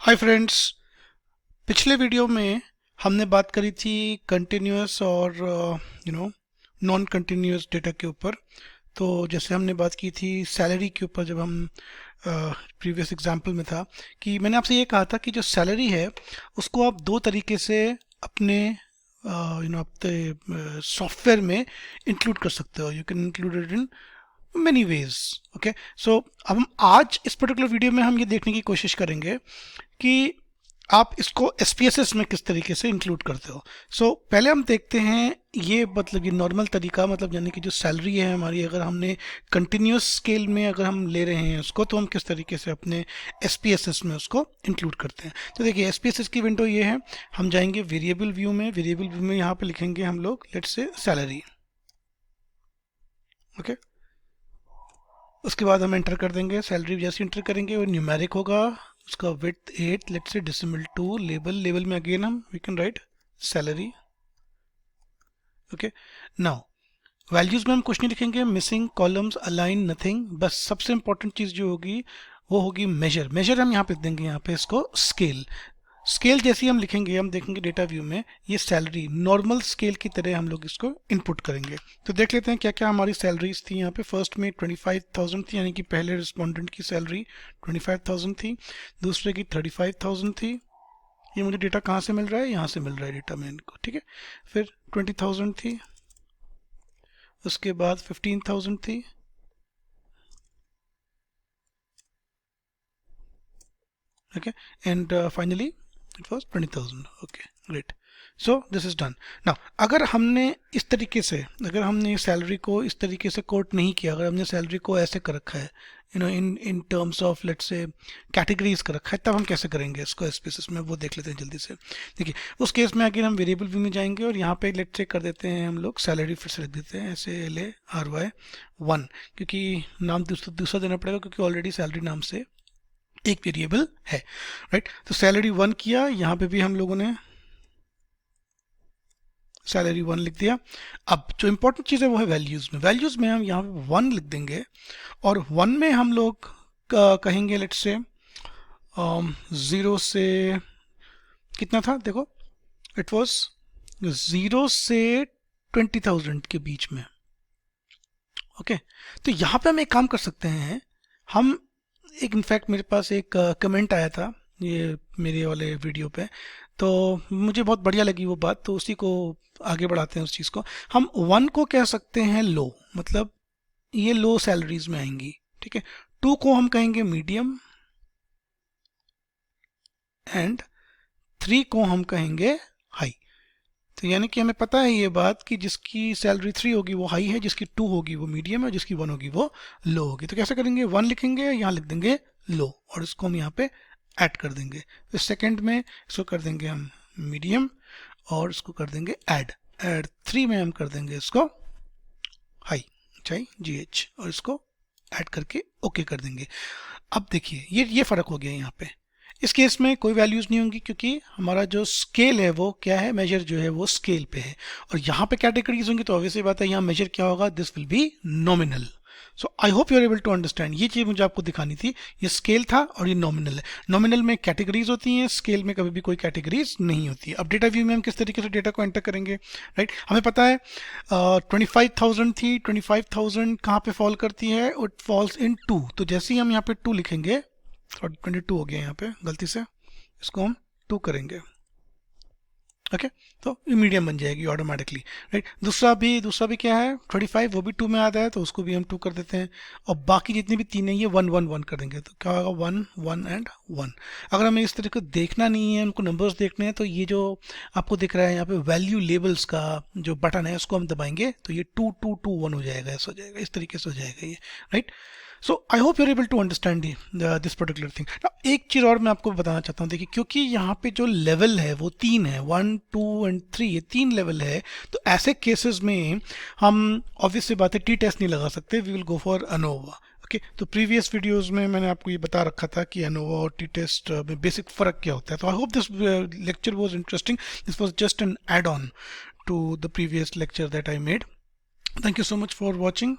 Hi friends. पिछले video में हमने बात करी थी कंटिन्यूअस और नॉन कंटिन्यूअस डेटा के ऊपर। तो जैसे हमने बात की थी सैलरी के ऊपर, जब हम प्रीवियस एग्जांपल में था कि मैंने आपसे ये कहा था कि जो सैलरी है उसको आप दो तरीके से अपने अपने सॉफ्टवेयर में इंक्लूड कर सकते हो। You can include it in many ways. Okay, so अब हम आज इस पर्टिकुलर वीडियो में हम ये देखने की कोशिश करेंगे कि आप इसको SPSS में किस तरीके से इंक्लूड करते हो। पहले हम देखते हैं ये मतलब ये नॉर्मल तरीका, मतलब यानी कि जो सैलरी है हमारी, अगर हमने कंटिन्यूस स्केल में अगर हम ले रहे हैं उसको, तो हम किस तरीके से अपने SPSS में उसको इंक्लूड करते हैं। तो देखिए SPSS की विंडो ये है। हम जाएंगे वेरिएबल व्यू में। वेरिएबल व्यू में यहाँ पे लिखेंगे हम लोग लेट्स से सैलरी। ओके, उसके बाद हम एंटर कर देंगे सैलरी। जैसे एंटर करेंगे वो न्यूमेरिक होगा, उसका width 8, let's say decimal 2। Level में अगेन हम we can write salary. Okay, now values में हम कुछ नहीं लिखेंगे, मिसिंग कॉलम्स अलाइन नथिंग। बस सबसे इंपॉर्टेंट चीज जो होगी वो होगी मेजर। मेजर हम यहाँ पे देंगे, यहाँ पे इसको स्केल। स्केल जैसे ही हम लिखेंगे, हम देखेंगे डेटा व्यू में ये सैलरी नॉर्मल स्केल की तरह हम लोग इसको इनपुट करेंगे। तो देख लेते हैं क्या क्या हमारी सैलरीज थी। यहाँ पे फर्स्ट में 25,000 थी, यानी कि पहले रिस्पोंडेंट की सैलरी 25,000 थी। दूसरे की 35,000 थी। ये मुझे डेटा कहाँ से मिल रहा है? यहाँ से मिल रहा है डेटा में इनको, ठीक है। फिर 20,000 थी, उसके बाद 15,000 थी, okay, and finally it was 20,000. okay, great. So this is done. Now अगर हमने इस तरीके से, अगर हमने सैलरी को इस तरीके से कोट नहीं किया, अगर हमने सैलरी को ऐसे कर रखा है in terms of let's say categories कर रखा है, तब हम कैसे करेंगे इसको SPSS में, वो देख लेते हैं जल्दी से। देखिए उस केस में अगर हम वेरिएबल व्यू में जाएंगे और यहाँ पे लेट्स से कर देते हैं हम लोग सैलरी, फिर से लिख देते हैं SALARY 1, क्योंकि नाम दूसरा देना पड़ेगा क्योंकि ऑलरेडी सैलरी नाम से एक वेरिएबल है, राइट। तो सैलरी 1 किया, यहाँ पे भी हम लोगों ने सैलरी 1 लिख दिया। अब जो इंपॉर्टेंट चीज़ है वो है वैल्यूज में। वैल्यूज में हम यहाँ पे 1 लिख देंगे और 1 में हम लोग कहेंगे लेट्स से 0 से कितना था, देखो इट वाज 0 से 20,000 के बीच में। ओके, तो यहाँ पे हम एक काम कर सकते हैं। हम एक इनफैक्ट मेरे पास एक कमेंट आया था ये मेरे वाले वीडियो पे, तो मुझे बहुत बढ़िया लगी वो बात, तो उसी को आगे बढ़ाते हैं उस चीज़ को। हम 1 को कह सकते हैं लो, मतलब ये लो सैलरीज में आएंगी, ठीक है। 2 को हम कहेंगे मीडियम एंड 3 को हम कहेंगे हाई। तो यानी कि हमें पता है ये बात कि जिसकी सैलरी 3 होगी वो हाई है, जिसकी 2 होगी वो मीडियम है, जिसकी 1 होगी वो लो होगी। तो कैसे करेंगे? 1 लिखेंगे, यहाँ लिख देंगे लो और इसको हम यहाँ पे ऐड कर देंगे। फिर सेकंड में इसको कर देंगे हम मीडियम और इसको कर देंगे ऐड। 3 में हम कर देंगे इसको हाई, GH, और इसको ऐड करके ओके कर देंगे। अब देखिए ये फर्क हो गया यहाँ पे। इस केस में कोई वैल्यूज नहीं होंगी क्योंकि हमारा जो स्केल है वो क्या है, मेजर जो है वो स्केल पे है। और यहाँ पे कैटेगरीज होंगी तो ऑब्वियसली बात है यहाँ मेजर क्या होगा, this will be nominal. So I hope you are able to understand. ये चीज मुझे आपको दिखानी थी। ये स्केल था और ये नॉमिनल है। नॉमिनल में कैटेगरीज होती हैं, स्केल में कभी भी कोई कैटेगरीज नहीं होती है। अब डेटा व्यू में हम किस तरीके से डेटा को एंटर करेंगे, राइट। हमें पता है 25,000 थी, 25,000 कहाँ पे फॉल करती है, इट फॉल्स इन 2। तो जैसे ही हम यहाँ पे 2 लिखेंगे, और 22 हो गया यहाँ पे गलती से, इसको हम 2 करेंगे, ओके, तो मीडियम बन जाएगी ऑटोमेटिकली, राइट। दूसरा भी क्या है 25, वो भी 2 में आता है तो उसको भी हम 2 कर देते हैं। और बाकी जितनी भी 3 है ये 1 1 1 कर देंगे, तो क्या होगा 1 1 एंड 1। अगर हमें इस तरीके को देखना नहीं है, हमको नंबर्स देखने हैं, तो ये जो आपको दिख रहा है यहाँ पे वैल्यू लेबल्स का जो बटन है उसको हम दबाएंगे तो ये 2 2 2 1 हो जाएगा, ऐसा हो जाएगा, इस तरीके से हो जाएगा ये, right. So I hope you are able to understand this particular thing. एक चीज़ और मैं आपको बताना चाहता हूँ। देखिए क्योंकि यहाँ पे जो लेवल है वो 3 है, 1 2 एंड 3, ये 3 लेवल है। तो ऐसे केसेस में हम ऑब्वियसली बात है टी टेस्ट नहीं लगा सकते, we will go for ANOVA. Okay, तो प्रीवियस वीडियोस में मैंने आपको ये बता रखा था कि अनोवा और टी टेस्ट में बेसिक फ़र्क क्या होता है। तो I hope this lecture was interesting. This was just an add on to the previous lecture that I made. Thank you so much for watching.